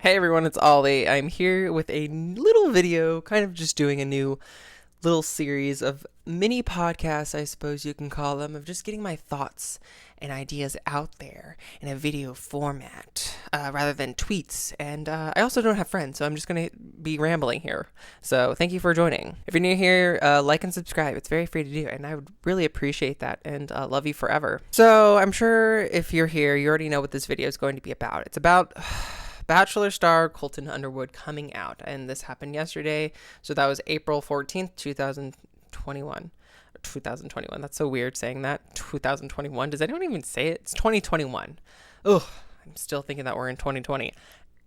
Hey everyone, it's Ollie. I'm here with a little video, kind of just doing a new little series of mini podcasts, I suppose you can call them, of just getting my thoughts and ideas out there in a video format rather than tweets. And I also don't have friends, so I'm just going to be rambling here. So thank you for joining. If you're new here, like and subscribe. It's very free to do, and I would really appreciate that and love you forever. So I'm sure if you're here, you already know what this video is going to be about. It's about Bachelor star Colton Underwood coming out, and this happened yesterday, so that was April 14th, 2021. 2021, that's so weird saying that. 2021, does anyone even say it? It's 2021. Ugh, I'm still thinking that we're in 2020.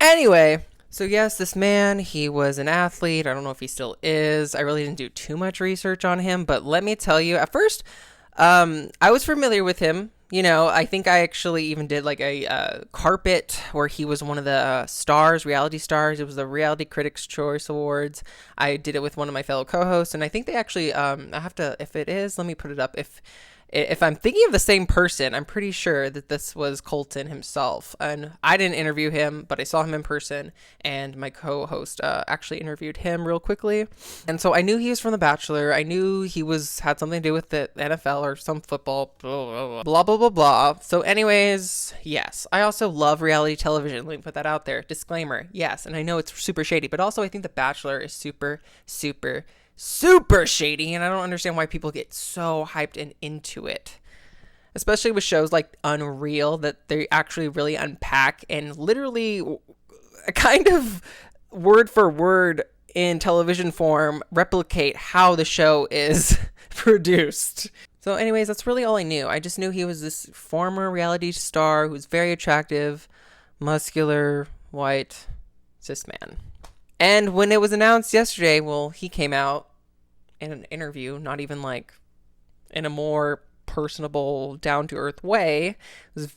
Anyway, so yes, this man, he was an athlete. I don't know if he still is. I really didn't do too much research on him, but let me tell you, at first, I was familiar with him. You know, I think I actually even did like a carpet where he was one of the stars, reality stars. It was the Reality Critics' Choice Awards. I did it with one of my fellow co-hosts, and I think they actually, I have to, if it is, let me put it up. If I'm thinking of the same person, I'm pretty sure that this was Colton himself. And I didn't interview him, but I saw him in person, and my co-host actually interviewed him real quickly. And so I knew he was from The Bachelor. I knew he had something to do with the NFL or some football, blah, blah, blah, blah, blah. So anyways, yes. I also love reality television. Let me put that out there. Disclaimer, yes. And I know it's super shady, but also I think The Bachelor is super shady, and I don't understand why people get so hyped and into it, especially with shows like Unreal that they actually really unpack and literally kind of word for word in television form replicate how the show is produced. So anyways, that's really all I knew. I just knew he was this former reality star who's very attractive, muscular, white, cis man. And when it was announced yesterday, well, he came out in an interview, not even like in a more personable, down-to-earth way. It was,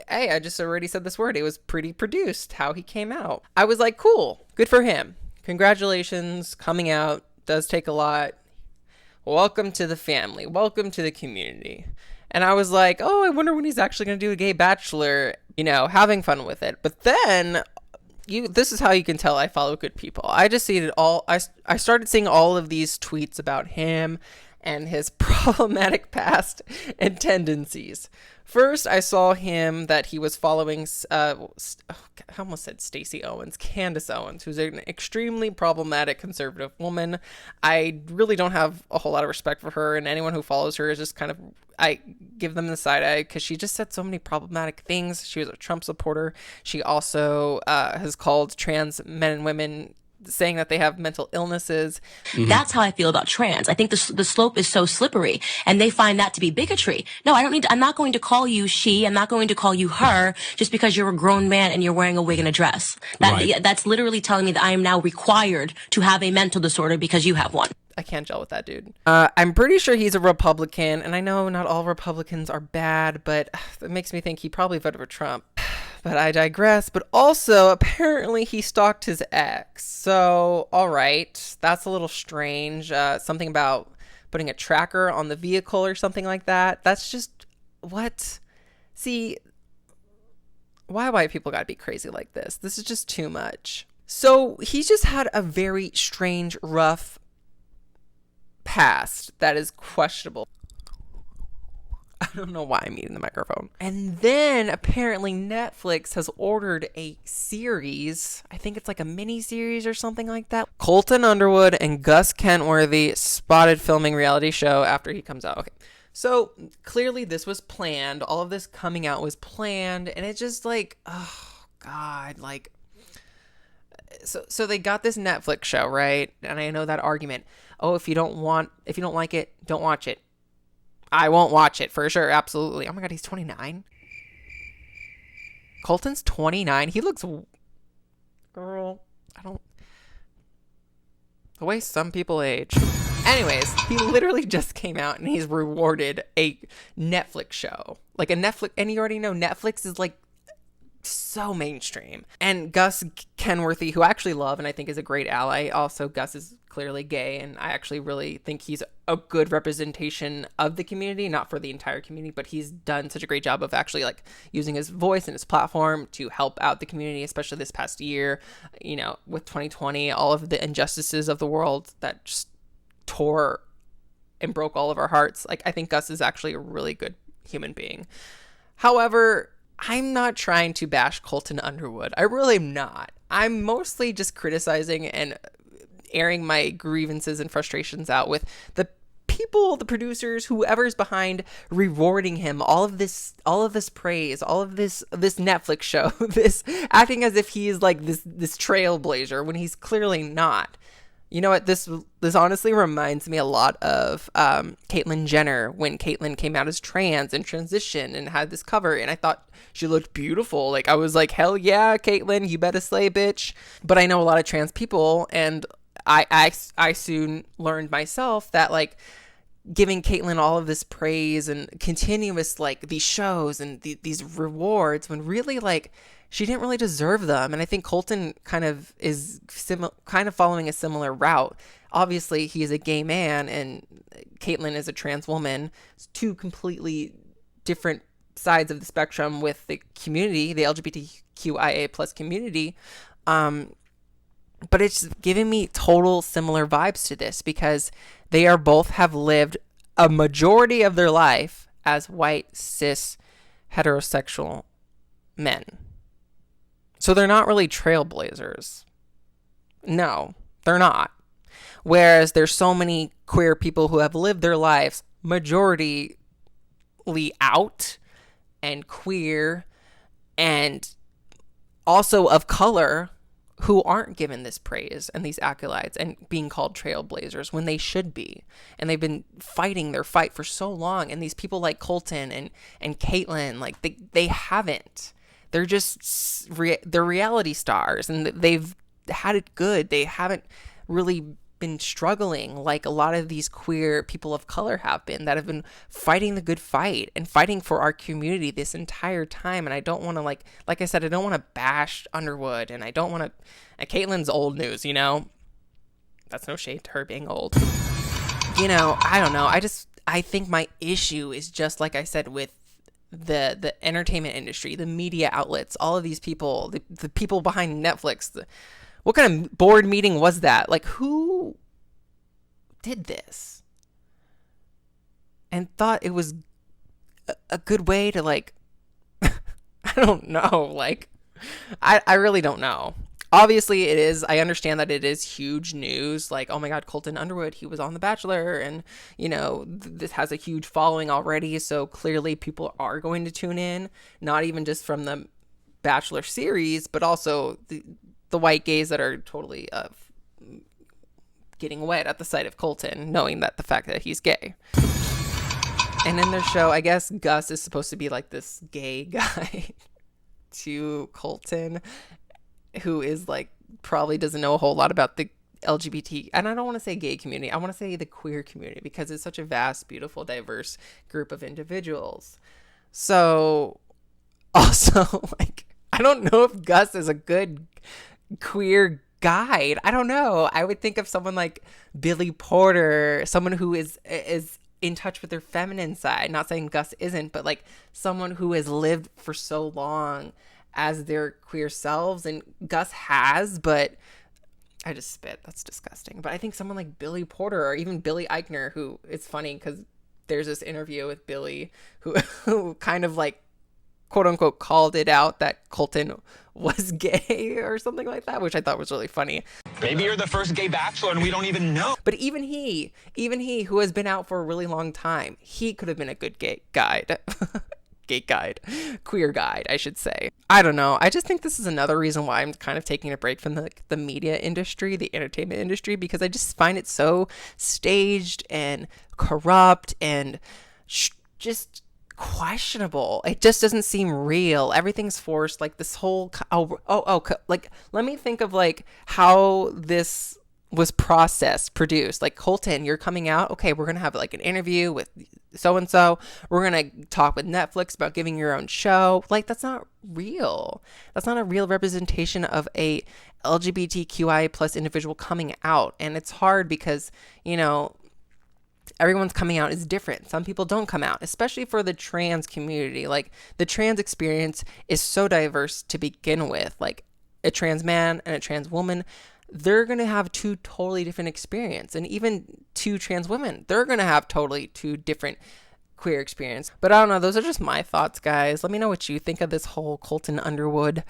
hey, I just already said this word. It was pretty produced how he came out. I was like, cool, good for him. Congratulations, coming out does take a lot. Welcome to the family. Welcome to the community. And I was like, oh, I wonder when he's actually going to do a gay bachelor, you know, having fun with it. But then this is how you can tell I follow good people. I just see it all. I started seeing all of these tweets about him and his problematic past and tendencies. First, I saw him that he was following, I almost said Stacey Owens, Candace Owens, who's an extremely problematic conservative woman. I really don't have a whole lot of respect for her, and anyone who follows her is just kind of, I give them the side eye because she just said so many problematic things. She was a Trump supporter. She also has called trans men and women, saying that they have mental illnesses. Mm-hmm. That's how I feel about trans. I think the slope is so slippery, and they find that to be bigotry. No, I'm not going to call you she. I'm not going to call you her just because you're a grown man and you're wearing a wig and a dress. That's literally telling me that I am now required to have a mental disorder because you have one. I can't gel with that dude. I'm pretty sure he's a Republican, and I know not all Republicans are bad, but it makes me think he probably voted for Trump. But I digress. But also, apparently he stalked his ex. So, all right, that's a little strange. Something about putting a tracker on the vehicle or something like that. That's just, what? See, why white people gotta be crazy like this? This is just too much. So, he's just had a very strange, rough past that is questionable. I don't know why I'm eating the microphone. And then apparently Netflix has ordered a series. I think it's like a mini series or something like that. Colton Underwood and Gus Kentworthy spotted filming reality show after he comes out. Okay. So clearly this was planned. All of this coming out was planned. And it's just like, oh God, like, so they got this Netflix show, right? And I know that argument. Oh, if you don't like it, don't watch it. I won't watch it for sure. Absolutely. Oh my God, he's 29. Colton's 29. He looks, girl, the way some people age. Anyways, he literally just came out and he's rewarded a Netflix show. Like a Netflix, and you already know Netflix is like so mainstream. And Gus Kenworthy, who I actually love and I think is a great ally. Also, Gus is clearly gay, and I actually really think he's a good representation of the community, not for the entire community, but he's done such a great job of actually like using his voice and his platform to help out the community, especially this past year, you know, with 2020, all of the injustices of the world that just tore and broke all of our hearts. Like, I think Gus is actually a really good human being. However, I'm not trying to bash Colton Underwood. I really am not. I'm mostly just criticizing and airing my grievances and frustrations out with the people, the producers, whoever's behind rewarding him all of this praise, all of this Netflix show, this acting as if he is like this trailblazer when he's clearly not. You know what? This honestly reminds me a lot of Caitlyn Jenner when Caitlyn came out as trans and transitioned and had this cover, and I thought she looked beautiful. Like, I was like, hell yeah, Caitlyn, you better slay, bitch. But I know a lot of trans people, and I soon learned myself that like giving Caitlyn all of this praise and continuous like these shows and these rewards when really like she didn't really deserve them. And I think Colton kind of is kind of following a similar route. Obviously, he is a gay man and Caitlyn is a trans woman. It's two completely different sides of the spectrum with the community, the LGBTQIA plus community. But it's giving me total similar vibes to this because they are both have lived a majority of their life as white, cis, heterosexual men. So they're not really trailblazers. No, they're not. Whereas there's so many queer people who have lived their lives majority out and queer and also of color who aren't given this praise and these accolades and being called trailblazers when they should be. And they've been fighting their fight for so long. And these people like Colton and Caitlyn, like they haven't. They're just they're reality stars and they've had it good. They haven't really been struggling like a lot of these queer people of color have been, that have been fighting the good fight and fighting for our community this entire time. And I don't want to like I said, I don't want to bash Underwood, and I don't want to. Caitlyn's old news, you know. That's no shade to her being old. You know, I don't know. I think my issue is just like I said with the entertainment industry, the media outlets, all of these people, the people behind Netflix. What kind of board meeting was that? Like, who did this and thought it was a good way to like, I don't know. Like, I really don't know. Obviously it is. I understand that it is huge news. Like, oh my God, Colton Underwood, he was on The Bachelor, and you know, this has a huge following already. So clearly people are going to tune in, not even just from the Bachelor series, but also the white gays that are totally getting wet at the sight of Colton, knowing that the fact that he's gay. And in their show, I guess Gus is supposed to be like this gay guy to Colton, who is like probably doesn't know a whole lot about the LGBT, and I don't want to say gay community, I want to say the queer community, because it's such a vast, beautiful, diverse group of individuals. So also, like, I don't know if Gus is a good queer guide. I don't know. I would think of someone like Billy Porter, someone who is in touch with their feminine side. Not saying Gus isn't, but like someone who has lived for so long as their queer selves, and Gus has, but I just spit. That's disgusting. But I think someone like Billy Porter or even Billy Eichner, who, it's funny because there's this interview with Billy who kind of like quote unquote called it out that Colton was gay or something like that, which I thought was really funny. Maybe you're the first gay bachelor and we don't even know. But even he who has been out for a really long time, he could have been a good gay guide. Gay guide, queer guide, I should say. I don't know. I just think this is another reason why I'm kind of taking a break from the media industry, the entertainment industry, because I just find it so staged and corrupt and just questionable. It just doesn't seem real. Everything's forced. Like this whole like, let me think of like how this was processed, produced. Like, Colton, you're coming out. Okay, we're going to have like an interview with so and so. We're going to talk with Netflix about giving your own show. Like, that's not real. That's not a real representation of a LGBTQI plus individual coming out. And it's hard because, everyone's coming out is different. Some people don't come out, especially for the trans community. Like, the trans experience is so diverse to begin with. Like, a trans man and a trans woman, they're going to have two totally different experience. And even two trans women, they're going to have totally two different queer experience. But I don't know. Those are just my thoughts, guys. Let me know what you think of this whole Colton Underwood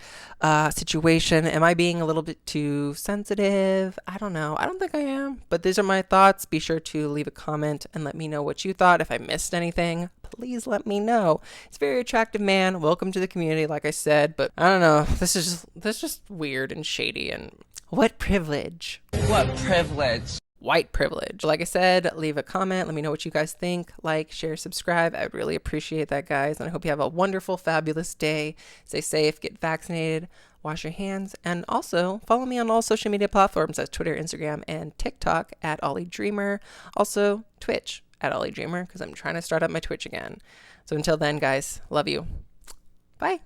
situation. Am I being a little bit too sensitive? I don't know. I don't think I am. But these are my thoughts. Be sure to leave a comment and let me know what you thought. If I missed anything, please let me know. It's a very attractive man. Welcome to the community, like I said. But I don't know. This is just weird and shady. And what privilege? What privilege? White privilege. Like I said, leave a comment. Let me know what you guys think. Like, share, subscribe. I would really appreciate that, guys. And I hope you have a wonderful, fabulous day. Stay safe, get vaccinated, wash your hands, and also follow me on all social media platforms as Twitter, Instagram, and TikTok at Ollie Dreamer. Also, Twitch at Ollie Dreamer, because I'm trying to start up my Twitch again. So until then, guys, love you. Bye.